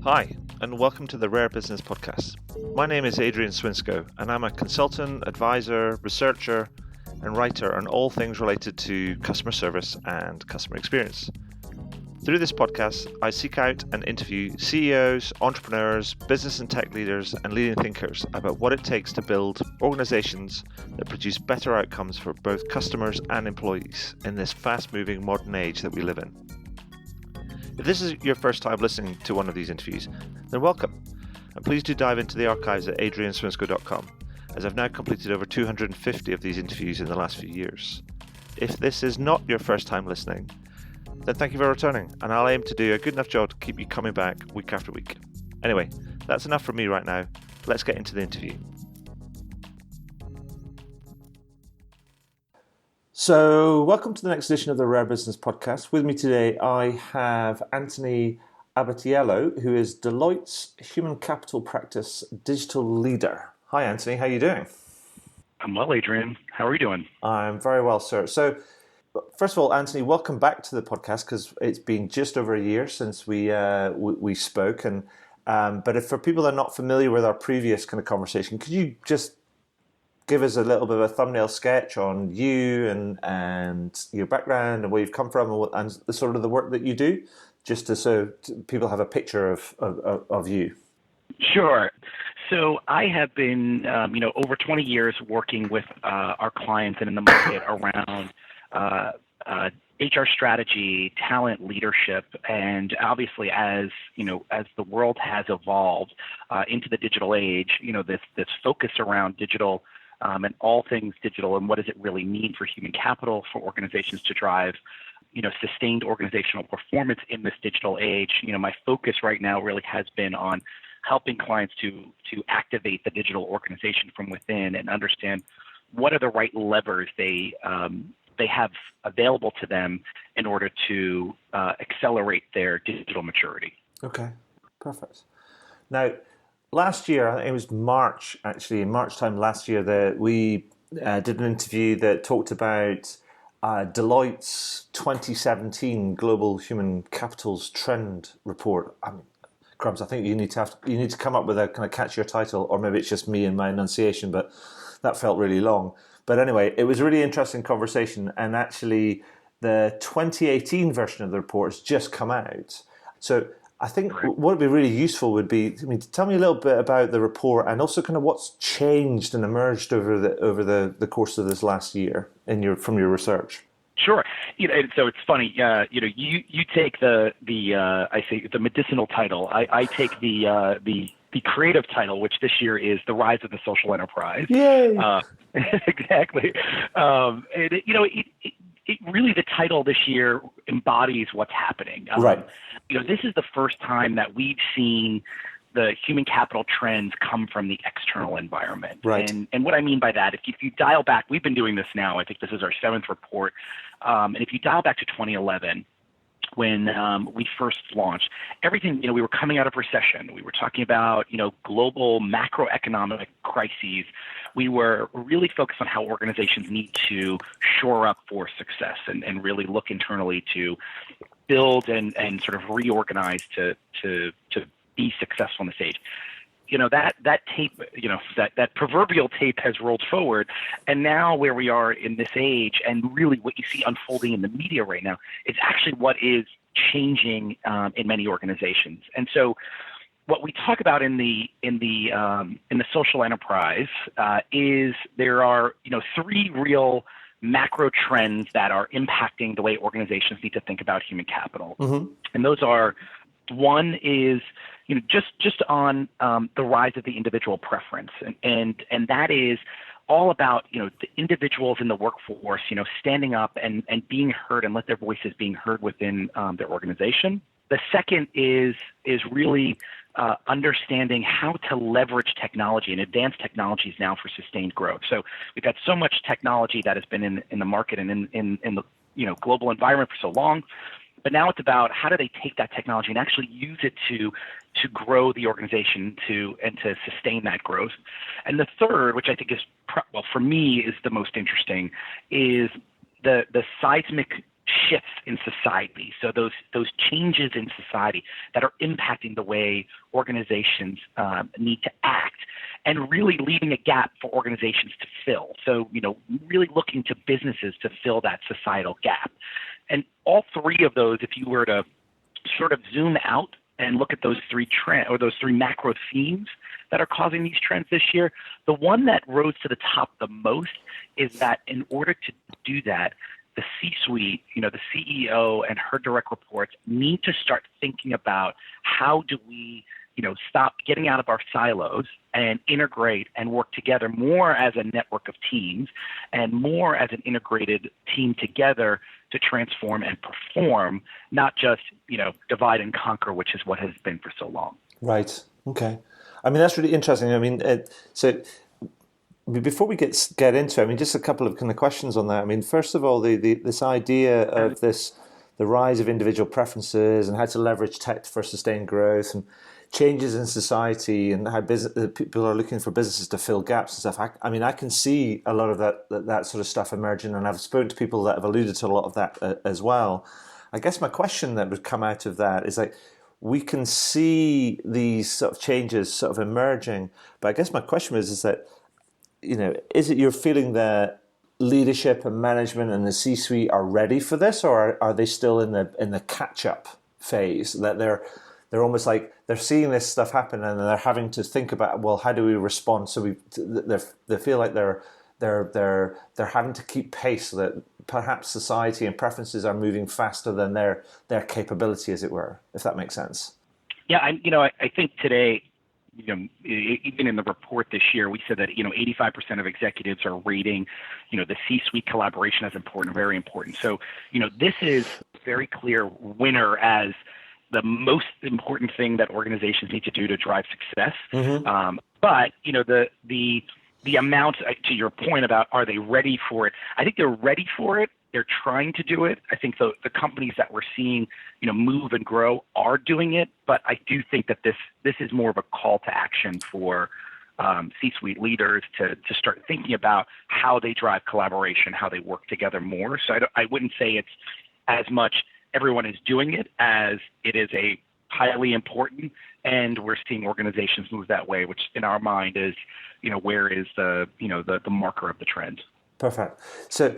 Hi, and welcome to the Rare Business Podcast. My name is Adrian Swinsko, and I'm a consultant, advisor, researcher, and writer on all things related to customer service and customer experience. Through this podcast, I seek out and interview CEOs, entrepreneurs, business and tech leaders, and leading thinkers about what it takes to build organizations that produce better outcomes for both customers and employees in this fast-moving modern age that we live in. If this is your first time listening to one of these interviews, then welcome, and please do dive into the archives at adrianswinsco.com, as I've now completed over 250 of these interviews in the last few years. If this is not your first time listening, then thank you for returning, and I'll aim to do a good enough job to keep you coming back week after week. Anyway, that's enough from me right now. Let's get into the interview. So, welcome to the next edition of the Rare Business Podcast. With me today, I have Anthony Abbatiello, who is Deloitte's Human Capital Practice Digital Leader. Hi, Anthony. How are you doing? I'm well, Adrian. How are you doing? I'm very well, sir. So, first of all, Anthony, welcome back to the podcast because it's been just over a year since we spoke. But if for people that are not familiar with our previous kind of conversation, could you just give us a little bit of a thumbnail sketch on you and your background and where you've come from and the sort of the work that you do, just so people have a picture of you? Sure. So I have been, over 20 years working with our clients and in the market around HR strategy, talent leadership, and obviously as the world has evolved into the digital age, this focus around digital and all things digital and what does it really mean for human capital, for organizations to drive, sustained organizational performance in this digital age. My focus right now really has been on helping clients to activate the digital organization from within and understand what are the right levers they have available to them in order to accelerate their digital maturity. Okay, perfect. Now, last year, I think it was March, actually, in March time last year, that we did an interview that talked about Deloitte's 2017 Global Human Capital's Trend Report. I mean, crumbs, I think you need to come up with a kind of catchier title, or maybe it's just me and my enunciation, but that felt really long. But anyway, it was a really interesting conversation, and actually the 2018 version of the report has just come out. So I think what would be really useful would be, tell me a little bit about the report and also kind of what's changed and emerged over the course of this last year from your research. Sure. So it's funny. You take the I say the medicinal title. I take the creative title, which this year is The Rise of the Social Enterprise. Yay! Exactly. It really, the title this year embodies what's happening. Right. This is the first time that we've seen the human capital trends come from the external environment. Right. And what I mean by that, if you dial back, we've been doing this now, I think this is our 7th report. And if you dial back to 2011, when we first launched, everything, we were coming out of recession. We were talking about, global macroeconomic crises. We were really focused on how organizations need to shore up for success and really look internally to build and sort of reorganize to be successful on the stage. That tape, that proverbial tape has rolled forward, and now where we are in this age, and really what you see unfolding in the media right now, is actually what is changing in many organizations. And so, what we talk about in the social enterprise is there are 3 real macro trends that are impacting the way organizations need to think about human capital, and those are. One is, just on the rise of the individual preference, and that is all about, the individuals in the workforce, standing up and being heard and let their voices being heard within their organization. The second is really understanding how to leverage technology and advanced technologies now for sustained growth. So we've got so much technology that has been in the market and in the global environment for so long. But now it's about how do they take that technology and actually use it to grow the organization and to sustain that growth. And the third, which I think is, for me, is the most interesting, is the seismic shifts in society. So those changes in society that are impacting the way organizations need to act, and really leaving a gap for organizations to fill. So, really looking to businesses to fill that societal gap. And all three of those, if you were to sort of zoom out and look at those three macro themes that are causing these trends this year, the one that rose to the top the most is that in order to do that, the C-suite, the CEO and her direct reports need to start thinking about how do we, stop getting out of our silos and integrate and work together more as a network of teams and more as an integrated team together to transform and perform, not just, divide and conquer, which is what has been for so long. Right. Okay. I mean, that's really interesting. I mean, so before we get into it, I mean, just a couple of kind of questions on that. I mean, first of all, this idea of the rise of individual preferences and how to leverage tech for sustained growth and changes in society and how people are looking for businesses to fill gaps and stuff. I mean, I can see a lot of that sort of stuff emerging, and I've spoken to people that have alluded to a lot of that as well. I guess my question that would come out of that is we can see these sort of changes sort of emerging, but I guess my question is that, is it you're feeling that leadership and management and the C-suite are ready for this, or are they still in the catch-up phase, that they're almost like they're seeing this stuff happen and they're having to think about, well, how do we respond? So they feel like they're having to keep pace, so that perhaps society and preferences are moving faster than their capability, as it were, if that makes sense. Yeah, I think today, even in the report this year, we said that 85% of executives are rating the C-suite collaboration as important, very important. So this is very clear winner as the most important thing that organizations need to do to drive success. Mm-hmm. But the amount, to your point about are they ready for it, I think they're ready for it. They're trying to do it. I think the companies that we're seeing, move and grow are doing it. But I do think that this is more of a call to action for C-suite leaders to start thinking about how they drive collaboration, how they work together more. So I wouldn't say it's as much everyone is doing it as it is a highly important, and we're seeing organizations move that way, which in our mind is, where is the marker of the trend. Perfect. So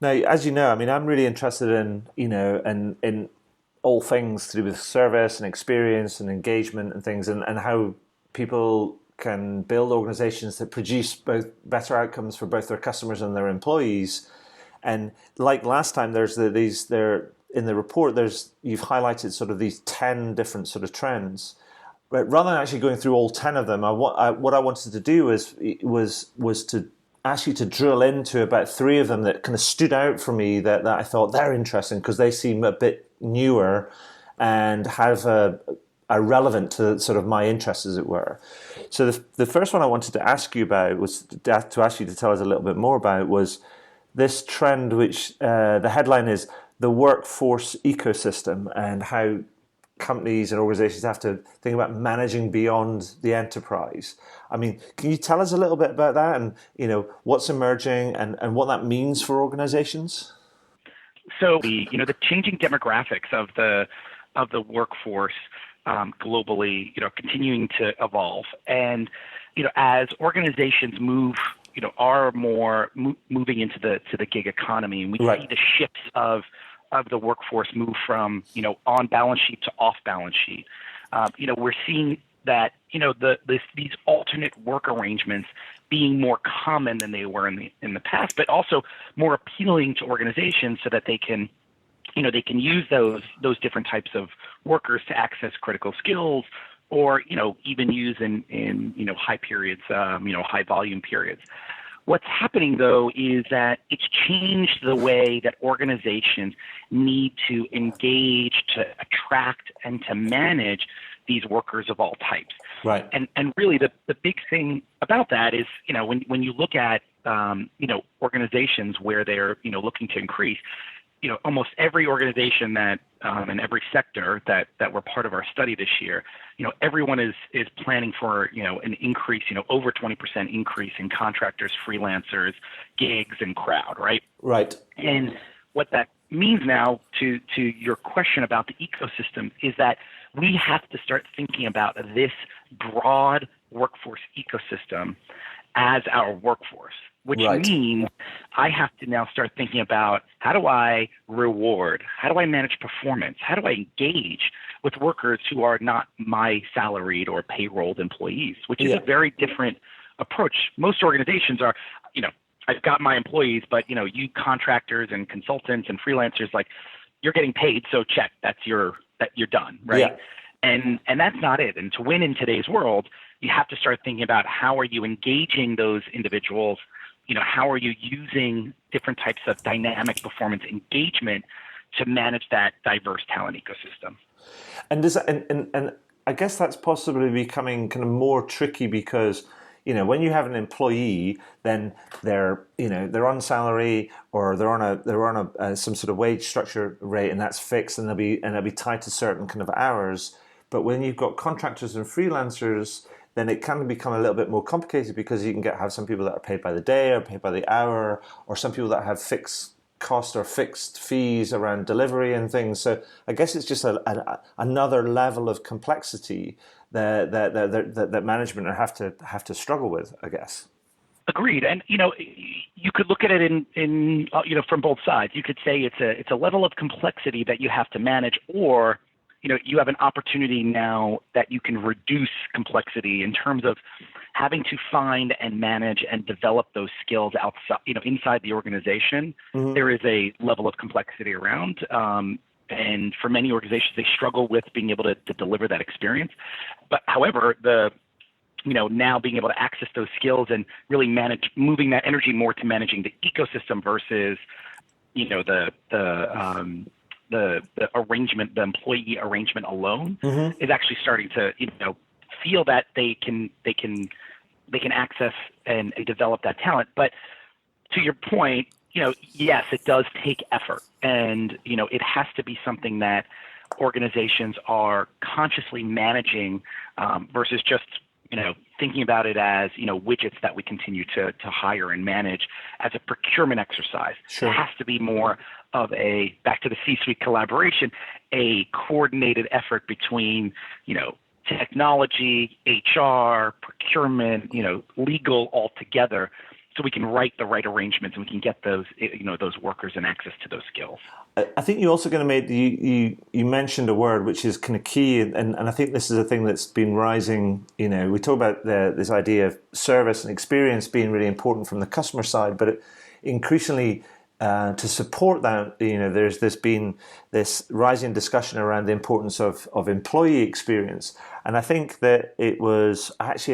now, as you know, I mean, I'm really interested in, in all things to do with service and experience and engagement and things, and how people can build organizations that produce both better outcomes for both their customers and their employees. And like last time, in the report, you've highlighted sort of these 10 different sort of trends. But rather than actually going through all 10 of them, what I wanted to do was to ask you to drill into about 3 of them that kind of stood out for me, that I thought they're interesting because they seem a bit newer and are relevant to sort of my interests, as it were. So the first one I wanted to ask you about was to ask you to tell us a little bit more about was this trend, which the headline is the workforce ecosystem, and how companies and organizations have to think about managing beyond the enterprise. I mean, can you tell us a little bit about that and, what's emerging and what that means for organizations? So the changing demographics of the workforce globally, continuing to evolve. And, as organizations are more moving into the gig economy, and we see the shifts of the workforce move from, on balance sheet to off balance sheet. We're seeing that, these alternate work arrangements being more common than they were in the past, but also more appealing to organizations so that they can use those different types of workers to access critical skills, or, even use in high periods, high volume periods. What's happening, though, is that it's changed the way that organizations need to engage, to attract, and to manage these workers of all types. Right. And really the big thing about that is, when you look at, organizations where they're, looking to increase, almost every organization that in every sector that were part of our study this year, everyone is planning for, an increase, over 20% increase in contractors, freelancers, gigs, and crowd, right? Right. And what that means now to your question about the ecosystem is that we have to start thinking about this broad workforce ecosystem as our workforce, which means I have to now start thinking about how do I reward, how do I manage performance, how do I engage with workers who are not my salaried or payrolled employees, which is a very different approach. Most organizations are, I've got my employees, but you contractors and consultants and freelancers, like, you're getting paid, so check, you're done, right? Yeah. And that's not it. And to win in today's world, you have to start thinking about how are you engaging those individuals? How are you using different types of dynamic performance engagement to manage that diverse talent ecosystem? And and I guess that's possibly becoming kind of more tricky because when you have an employee, then they're on salary or they're on a some sort of wage structure rate, and that's fixed, and they'll be tied to certain kind of hours. But when you've got contractors and freelancers, then it can become a little bit more complicated because you can have some people that are paid by the day or paid by the hour, or some people that have fixed cost or fixed fees around delivery and things. So I guess it's just another level of complexity that management have to struggle with, I guess. Agreed. And you could look at it in from both sides. You could say it's a level of complexity that you have to manage, or you have an opportunity now that you can reduce complexity in terms of having to find and manage and develop those skills outside, inside the organization. Mm-hmm. There is a level of complexity around. And for many organizations, they struggle with being able to deliver that experience. But however, now being able to access those skills and really moving that energy more to managing the ecosystem versus, the arrangement, the employee arrangement alone, mm-hmm. is actually starting to, feel that they can access and develop that talent. But to your point, yes, it does take effort, and it has to be something that organizations are consciously managing versus just thinking about it as widgets that we continue to hire and manage as a procurement exercise. Sure. It has to be more of back to the C-suite collaboration, a coordinated effort between technology, HR, procurement, legal all together, so we can write the right arrangements and we can get those those workers and access to those skills. I think you're also going to make you mentioned a word which is kind of key, and I think this is a thing that's been rising. We talk about this idea of service and experience being really important from the customer side, but increasingly to support that, there's been this rising discussion around the importance of employee experience. And I think that it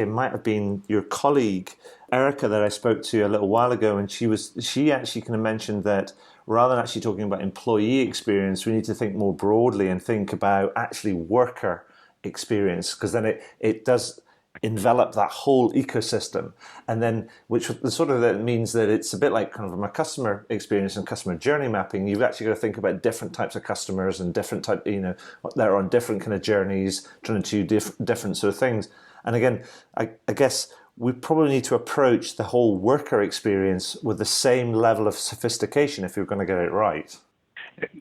might have been your colleague Erica that I spoke to a little while ago, and she actually kind of mentioned that rather than actually talking about employee experience, we need to think more broadly and think about actually worker experience, because then it does envelop that whole ecosystem, and then which sort of that means that it's a bit like kind of from a customer experience and customer journey mapping. You've actually got to think about different types of customers and different type, they're on different kind of journeys, trying to do different sort of things. And again, I guess we probably need to approach the whole worker experience with the same level of sophistication if you're going to get it right.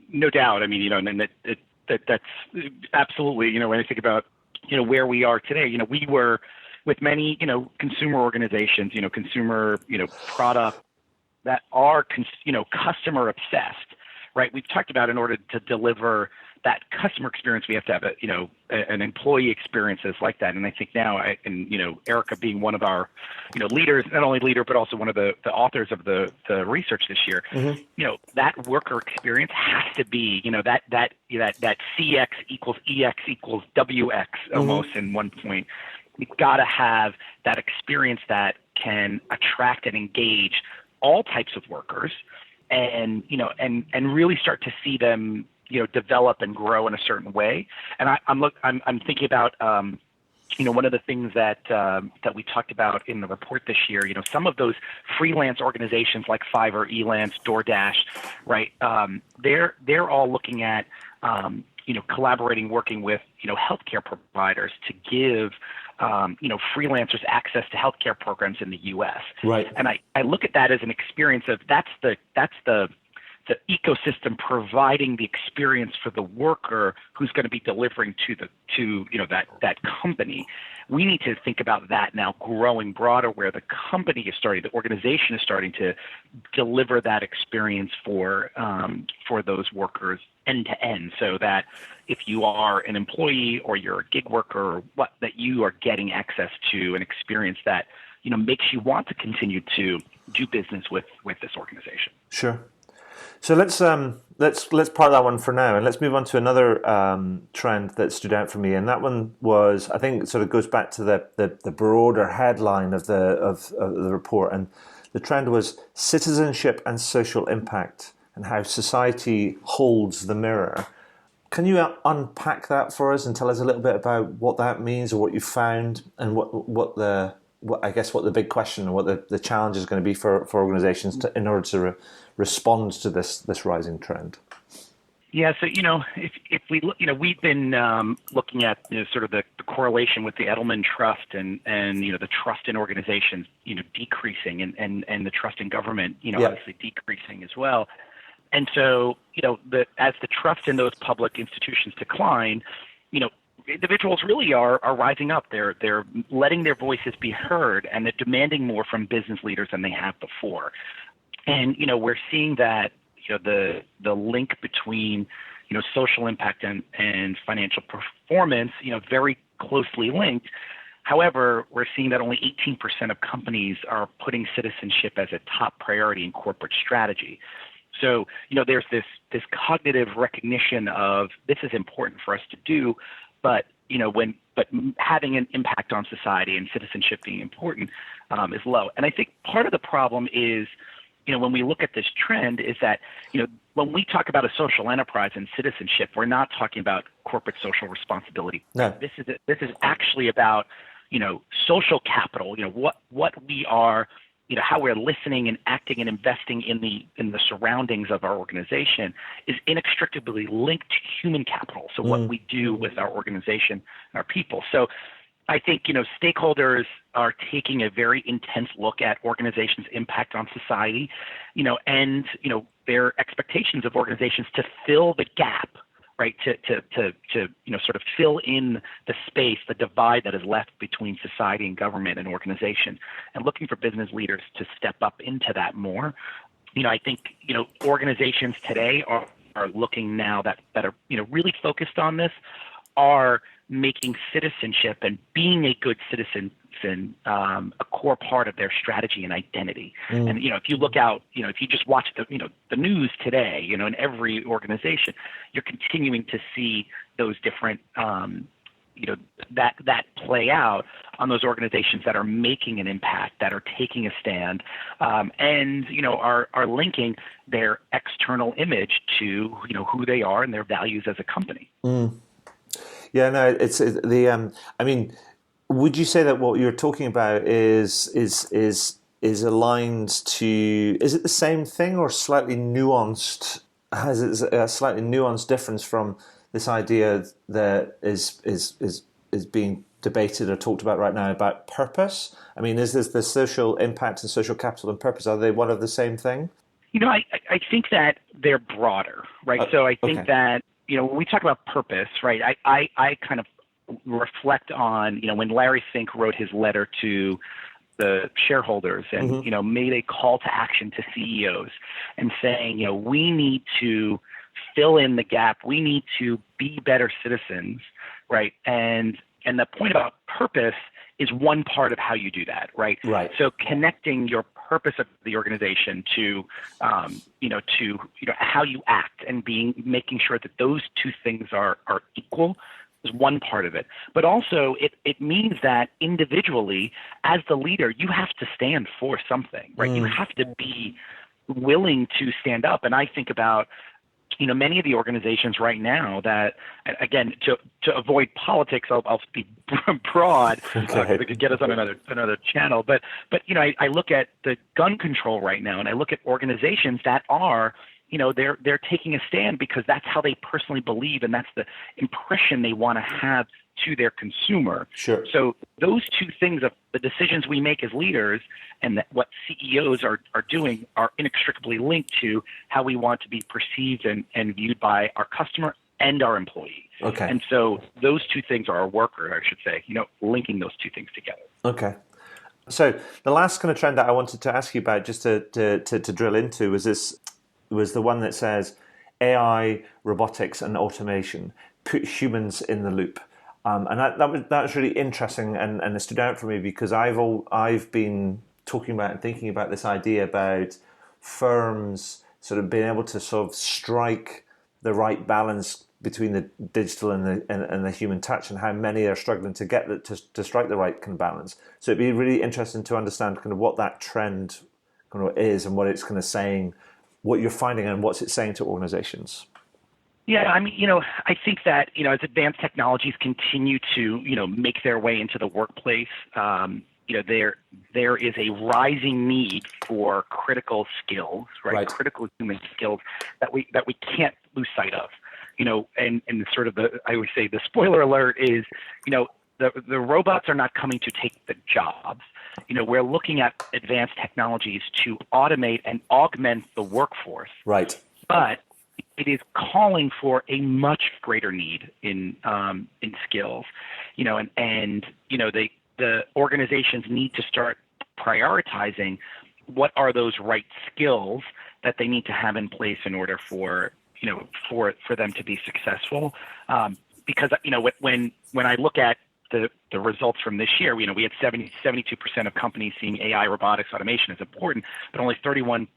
No doubt. I mean, and that's absolutely, when I think about where we are today, we were with many, consumer organizations, consumer, product that are, customer obsessed, right? We've talked about in order to deliver that customer experience, we have to have an employee experiences like that. And I think now, Erica being one of our, leaders, not only leader, but also one of the authors of the research this year, mm-hmm. That worker experience has to be, that CX equals EX equals WX almost mm-hmm. in one point. You've got to have that experience that can attract and engage all types of workers, and really start to see them develop and grow in a certain way. And I'm thinking about one of the things that we talked about in the report this year. Some of those freelance organizations like Fiverr, Elance, DoorDash, right? They're all looking at collaborating, working with healthcare providers to give freelancers access to healthcare programs in the U.S. Right. And I look at that as an experience of that's the the ecosystem providing the experience for the worker who's going to be delivering to that company. We need to think about that now growing broader, where the organization is starting to deliver that experience for those workers end to end, so that if you are an employee or you're a gig worker or that you are getting access to an experience that makes you want to continue to do business with this organization. Sure. So let's park that one for now, and let's move on to another trend that stood out for me, and that one was, I think, it sort of goes back to the broader headline of the report, and the trend was citizenship and social impact, and how society holds the mirror. Can you unpack that for us and tell us a little bit about what that means, or what you found, and what the big question, or what the challenge is going to be for organizations in order to respond to this rising trend? Yeah, so if we look, we've been looking at sort of the correlation with the Edelman Trust and the trust in organizations decreasing, and the trust in government obviously decreasing as well. And so as the trust in those public institutions decline, individuals really are rising up. They're letting their voices be heard, and they're demanding more from business leaders than they have before. And we're seeing that the link between social impact and financial performance very closely linked. However, we're seeing that only 18% of companies are putting citizenship as a top priority in corporate strategy. So there's this cognitive recognition of this is important for us to do, but having an impact on society and citizenship being important is low. And I think part of the problem is, when we look at this trend, is that when we talk about a social enterprise and citizenship, we're not talking about corporate social responsibility. No. This is actually about social capital. What we are, how we're listening and acting and investing in the surroundings of our organization is inextricably linked to human capital. So what we do with our organization and our people. So I think, stakeholders are taking a very intense look at organizations' impact on society, and, their expectations of organizations to fill the gap, right? To sort of fill in the space, the divide that is left between society and government and organization, and looking for business leaders to step up into that more. I think, organizations today are looking now that are, really focused on this, are making citizenship and being a good citizen a core part of their strategy and identity. And if you look out, if you just watch the news today, in every organization, you're continuing to see those different that play out on those organizations that are making an impact, that are taking a stand, and are linking their external image to who they are and their values as a company. Yeah, no, it's the. I mean, would you say that what you're talking about is aligned to? Is it the same thing or slightly nuanced? Has it a slightly nuanced difference from this idea that is being debated or talked about right now about purpose? I mean, is this the social impact and social capital and purpose? Are they one of the same thing? I think that they're broader, right? So I think that. When we talk about purpose, right, I kind of reflect on, when Larry Fink wrote his letter to the shareholders and, made a call to action to CEOs and saying, we need to fill in the gap. We need to be better citizens, right? And the point about purpose is one part of how you do that, right? Right. So connecting your purpose of the organization to how you act and making sure that those two things are equal is one part of it. But also it means that individually, as the leader, you have to stand for something, right? You have to be willing to stand up. And I think about many of the organizations right now that, again, to avoid politics, I'll speak broad because it could get us on another channel. But I look at the gun control right now, and I look at organizations that are, they're taking a stand because that's how they personally believe, and that's the impression they want to have to their consumer. Sure. So those two things of the decisions we make as leaders and what CEOs are doing are inextricably linked to how we want to be perceived and viewed by our customer and our employee. Okay. And so those two things are our worker, I should say, linking those two things together. Okay. So the last kind of trend that I wanted to ask you about, just to drill into, was the one that says AI, robotics, and automation put humans in the loop. And that was really interesting, and it stood out for me because I've been talking about and thinking about this idea about firms sort of being able to sort of strike the right balance between the digital and the human touch, and how many are struggling to get to strike the right kind of balance. So it'd be really interesting to understand kind of what that trend kind of is and what it's kind of saying, what you're finding and what's it saying to organizations. Yeah, I mean, I think that, as advanced technologies continue to, make their way into the workplace, there is a rising need for critical skills, right? Critical human skills that we can't lose sight of. And sort of I would say the spoiler alert is, the robots are not coming to take the jobs. We're looking at advanced technologies to automate and augment the workforce. Right. But it is calling for a much greater need in skills, and the organizations need to start prioritizing what are those right skills that they need to have in place in order for them to be successful. Because when I look at the results from this year, we had 72% of companies seeing AI, robotics, automation as important, but only 31%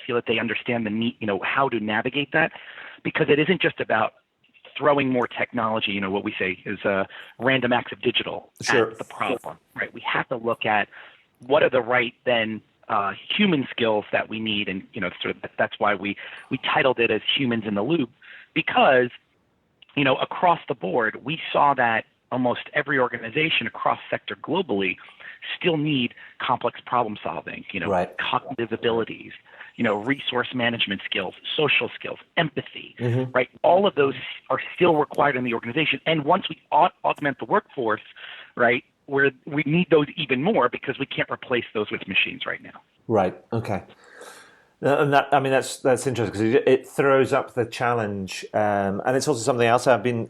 feel that they understand the need, how to navigate that, because it isn't just about throwing more technology, what we say is random acts of digital at the problem, right? We have to look at what are the right then human skills that we need, and sort of that's why we titled it as Humans in the Loop, because across the board we saw that almost every organization across sector globally still need complex problem solving, cognitive abilities, resource management skills, social skills, empathy, right? All of those are still required in the organization. And once we augment the workforce, right, we need those even more because we can't replace those with machines right now. Right. Okay. And that's interesting because it throws up the challenge, and it's also something else I've been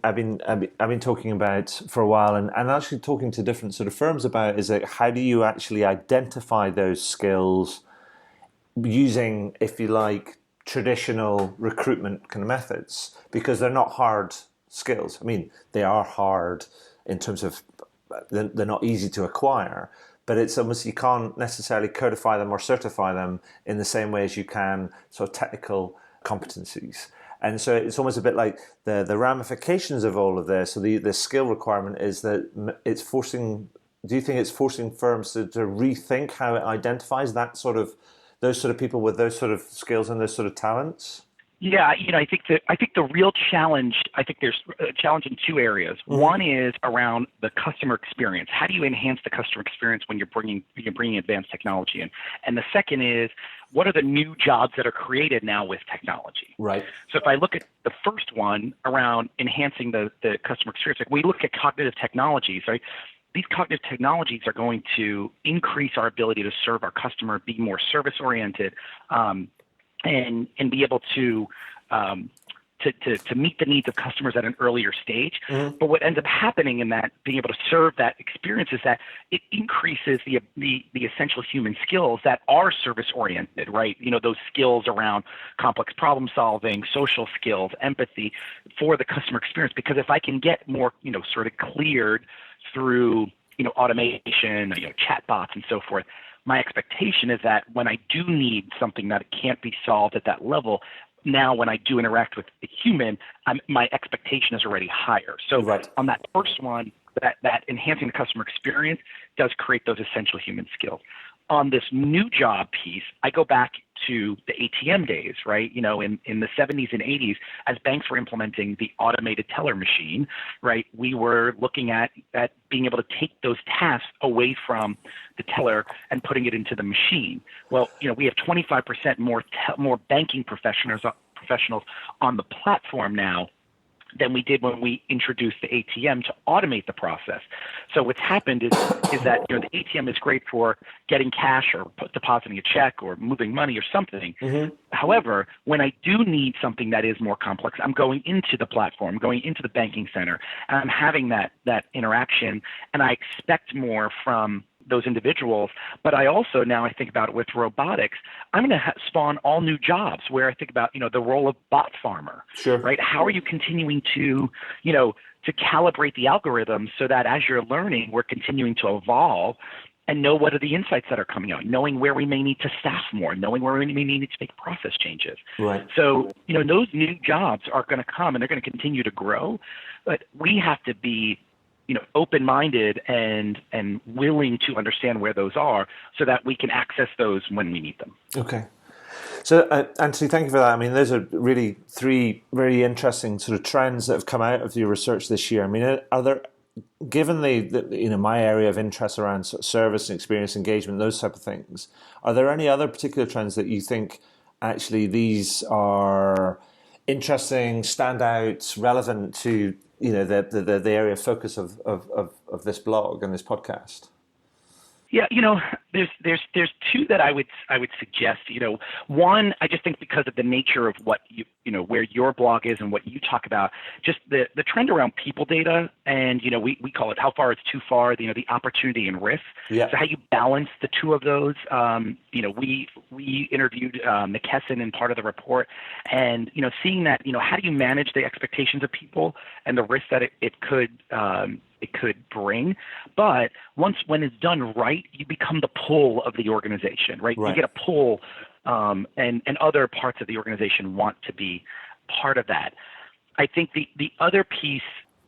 talking about for a while, and actually talking to different sort of firms about is that how do you actually identify those skills using, if you like, traditional recruitment kind of methods, because they're not hard skills. I mean, they are hard in terms of they're not easy to acquire. But it's almost, you can't necessarily codify them or certify them in the same way as you can sort of technical competencies. And so it's almost a bit like the ramifications of all of this. So the skill requirement is that it's forcing. Do you think it's forcing firms to rethink how it identifies those sort of people with those sort of skills and those sort of talents? Yeah, I think the real challenge, there's a challenge in two areas. One is around the customer experience. How do you enhance the customer experience when you're bringing advanced technology in? And the second is, what are the new jobs that are created now with technology? Right. So if I look at the first one around enhancing the customer experience, like we look at cognitive technologies, right? These cognitive technologies are going to increase our ability to serve our customer, be more service oriented, and be able to meet the needs of customers at an earlier stage. But what ends up happening in that, being able to serve that experience, is that it increases the essential human skills that are service oriented, right? Those skills around complex problem solving, social skills, empathy for the customer experience. Because if I can get more, sort of cleared through, automation, chatbots and so forth, my expectation is that when I do need something that can't be solved at that level, now when I do interact with a human, my expectation is already higher. So on that first one, that enhancing the customer experience does create those essential human skills. On this new job piece, I go back to the ATM days, right? In the 70s and 80s, as banks were implementing the automated teller machine, right, we were looking at being able to take those tasks away from the teller and putting it into the machine. Well, we have 25% more banking professionals on the platform now than we did when we introduced the ATM to automate the process. So what's happened is that the ATM is great for getting cash or depositing a check or moving money or something. Mm-hmm. However, when I do need something that is more complex, I'm going into the platform, going into the banking center, and I'm having that interaction, and I expect more from those individuals. But I also, now I think about it with robotics, I'm going to spawn all new jobs where I think about, the role of bot farmer, sure. Right? How are you continuing to, to calibrate the algorithm so that as you're learning, we're continuing to evolve and know what are the insights that are coming out, knowing where we may need to staff more, knowing where we may need to make process changes. Right. So, those new jobs are going to come and they're going to continue to grow, but we have to be open-minded and willing to understand where those are so that we can access those when we need them. Okay. So, Anthony, thank you for that. I mean, those are really three very interesting sort of trends that have come out of your research this year. I mean, are there, given the my area of interest around sort of service and experience engagement, those type of things, are there any other particular trends that you think actually these are interesting, standouts, relevant to the area of focus of this blog and this podcast? Yeah, there's two that I would suggest. One, I just think because of the nature of what where your blog is and what you talk about, just the trend around people data, and we call it how far it's too far. The opportunity and risk. Yeah. So how you balance the two of those. We interviewed McKesson in part of the report, and seeing that how do you manage the expectations of people and the risk that it could bring, but when it's done right, you become the pull of the organization, right? You get a pull, and other parts of the organization want to be part of that. I think the other piece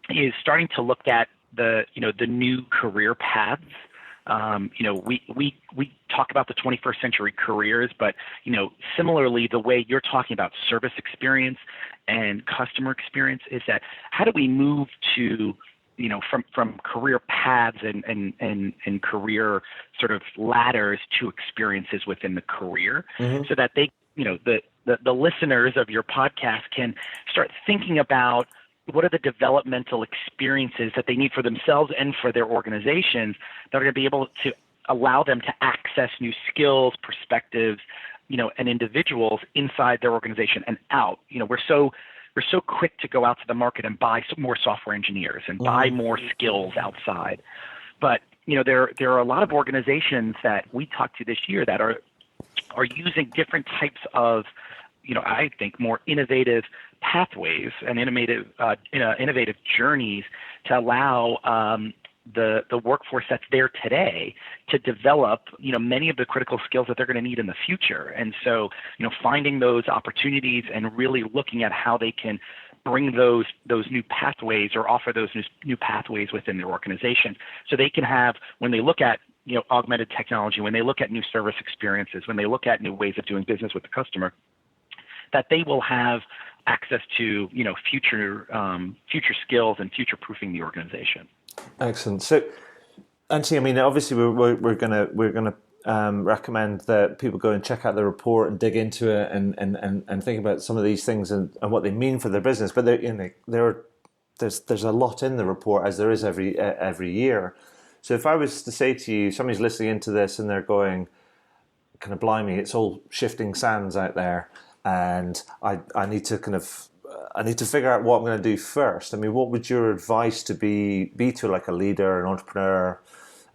is starting to look at the new career paths. We talk about the 21st century careers, but similarly, the way you're talking about service experience and customer experience is that how do we move to from career paths and career sort of ladders to experiences within the career, so that they, the listeners of your podcast can start thinking about what are the developmental experiences that they need for themselves and for their organizations that are going to be able to allow them to access new skills, perspectives, and individuals inside their organization and out. We're so quick to go out to the market and buy some more software engineers and buy more skills outside. But, there are a lot of organizations that we talked to this year that are using different types of, I think more innovative pathways and innovative journeys to allow the workforce that's there today to develop, many of the critical skills that they're going to need in the future. And so, finding those opportunities and really looking at how they can bring those new pathways or offer those new pathways within their organization so they can have, when they look at, augmented technology, when they look at new service experiences, when they look at new ways of doing business with the customer, that they will have access to, future skills and future-proofing the organization. Excellent. So, Anthony, I mean, obviously, we're gonna recommend that people go and check out the report and dig into it and think about some of these things and what they mean for their business. But there's a lot in the report, as there is every year. So, if I was to say to you, somebody's listening into this and they're going, kind of blimey, it's all shifting sands out there, and I need to figure out what I'm going to do first. I mean, what would your advice be to like a leader, an entrepreneur,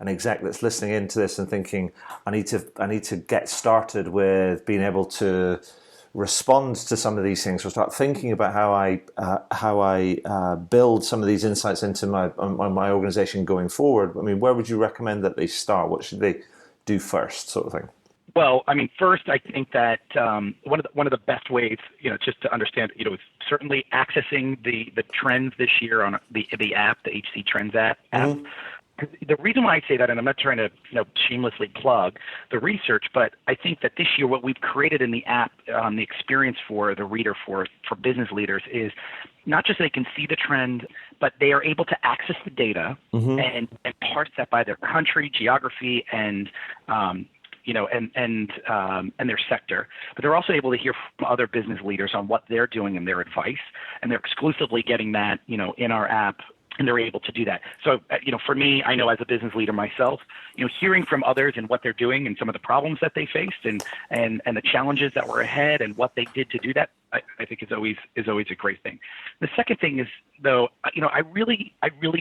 an exec that's listening into this and thinking, I need to get started with being able to respond to some of these things, or start thinking about how I build some of these insights into my organization going forward? I mean, where would you recommend that they start? What should they do first, sort of thing? Well, I mean, first, I think that one of the best ways, just to understand, is certainly accessing the trends this year on the app, the HC Trends app. Mm-hmm. The reason why I say that, and I'm not trying to shamelessly plug the research, but I think that this year what we've created in the app, the experience for the reader, for business leaders, is not just they can see the trend, but they are able to access the data and parse that by their country, geography, and and their sector. But they're also able to hear from other business leaders on what they're doing and their advice, and they're exclusively getting that, in our app. And they're able to do that. So, for me, I know as a business leader myself, hearing from others and what they're doing and some of the problems that they faced and the challenges that were ahead and what they did to do that, I think is always a great thing. The second thing is, though, I really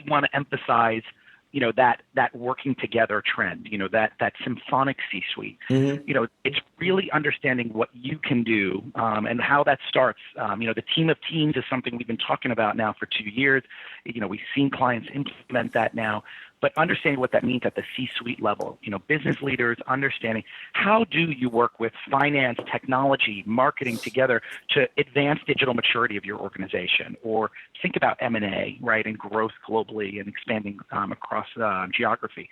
want to emphasize, that working together trend, that symphonic C-suite. Mm-hmm. It's really understanding what you can do and how that starts. The team of teams is something we've been talking about now for 2 years. We've seen clients implement that now, but understanding what that means at the C-suite level, business leaders understanding how do you work with finance, technology, marketing together to advance digital maturity of your organization, or think about M&A, right, and growth globally and expanding across geography.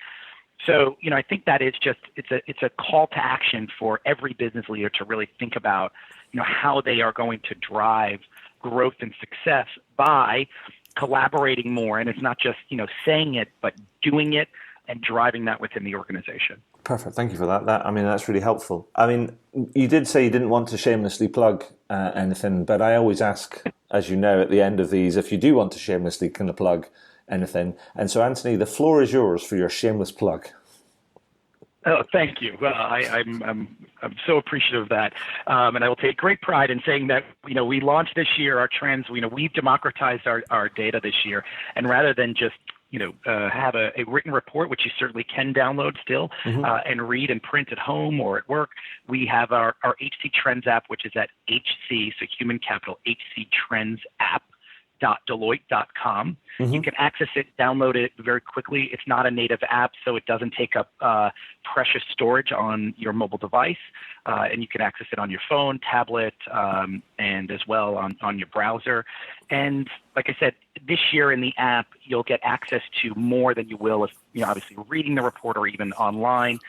So, I think that is it's a call to action for every business leader to really think about, how they are going to drive growth and success by collaborating more. And it's not just, saying it, but doing it and driving that within the organization. Perfect. Thank you for that. That's really helpful. You did say you didn't want to shamelessly plug anything, but I always ask, as you know, at the end of these, if you do want to shamelessly kind of plug anything. And so, Anthony, the floor is yours for your shameless plug. Oh, thank you. Well, I'm so appreciative of that, and I will take great pride in saying that we launched this year our trends. We've democratized our data this year, and rather than just have a written report, which you certainly can download still and read and print at home or at work, we have our HC Trends app, which is at HC, so human capital, HC Trends app. Deloitte.com. You can access it, download it very quickly. It's not a native app, so it doesn't take up precious storage on your mobile device, and you can access it on your phone, tablet, and as well on your browser. And like I said, this year in the app, you'll get access to more than you will if, obviously reading the report or even online,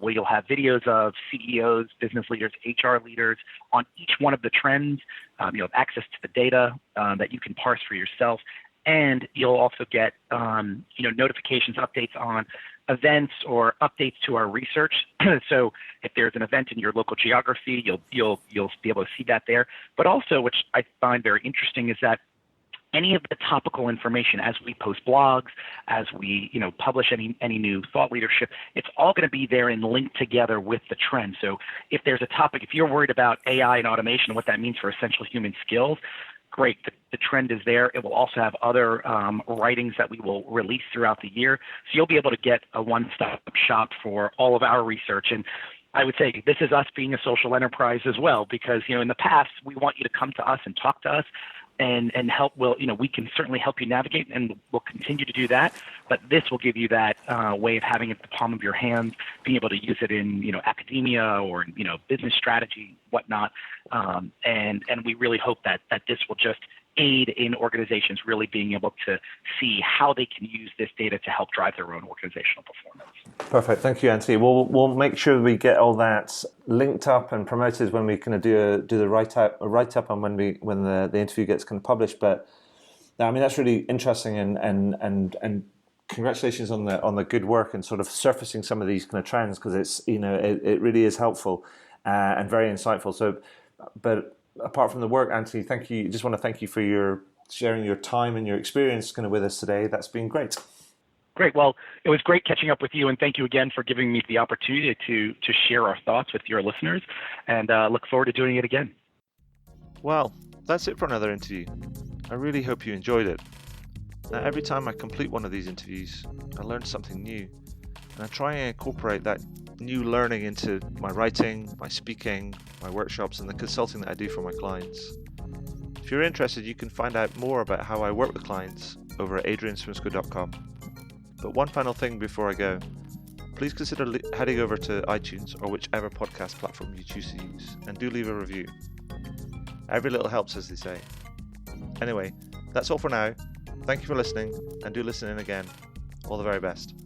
where you'll have videos of CEOs, business leaders, HR leaders on each one of the trends. You'll have access to the data that you can parse for yourself. And you'll also get, notifications, updates on events or updates to our research. So if there's an event in your local geography, you'll be able to see that there. But also, which I find very interesting, is that any of the topical information as we post blogs, as we publish any new thought leadership, it's all going to be there and linked together with the trend. So if there's a topic, if you're worried about AI and automation and what that means for essential human skills, great. The trend is there. It will also have other writings that we will release throughout the year. So you'll be able to get a one-stop shop for all of our research. And I would say this is us being a social enterprise as well, because in the past we want you to come to us and talk to us and help. We can certainly help you navigate, and we'll continue to do that. But this will give you that way of having it at the palm of your hand, being able to use it in academia or business strategy, whatnot. And we really hope that this will just aid in organizations really being able to see how they can use this data to help drive their own organizational performance. Perfect. Thank you, Anthony. We'll make sure we get all that linked up and promoted when we kind of do the write up and when the interview gets kind of published. But that's really interesting and congratulations on the good work and sort of surfacing some of these kind of trends, because it's it really is helpful and very insightful. So, but apart from the work, Anthony, thank you. Just want to thank you for your sharing your time and your experience kind of with us today. That's been great. Great. Well, it was great catching up with you, and thank you again for giving me the opportunity to share our thoughts with your listeners, and look forward to doing it again. Well, that's it for another interview. I really hope you enjoyed it. Now, every time I complete one of these interviews, I learn something new, and I try and incorporate that new learning into my writing, my speaking, my workshops, and the consulting that I do for my clients. If you're interested, you can find out more about how I work with clients over at adrianswinsco.com. But one final thing before I go, please consider heading over to iTunes or whichever podcast platform you choose to use, and do leave a review. Every little helps, as they say. Anyway, that's all for now. Thank you for listening, and do listen in again. All the very best.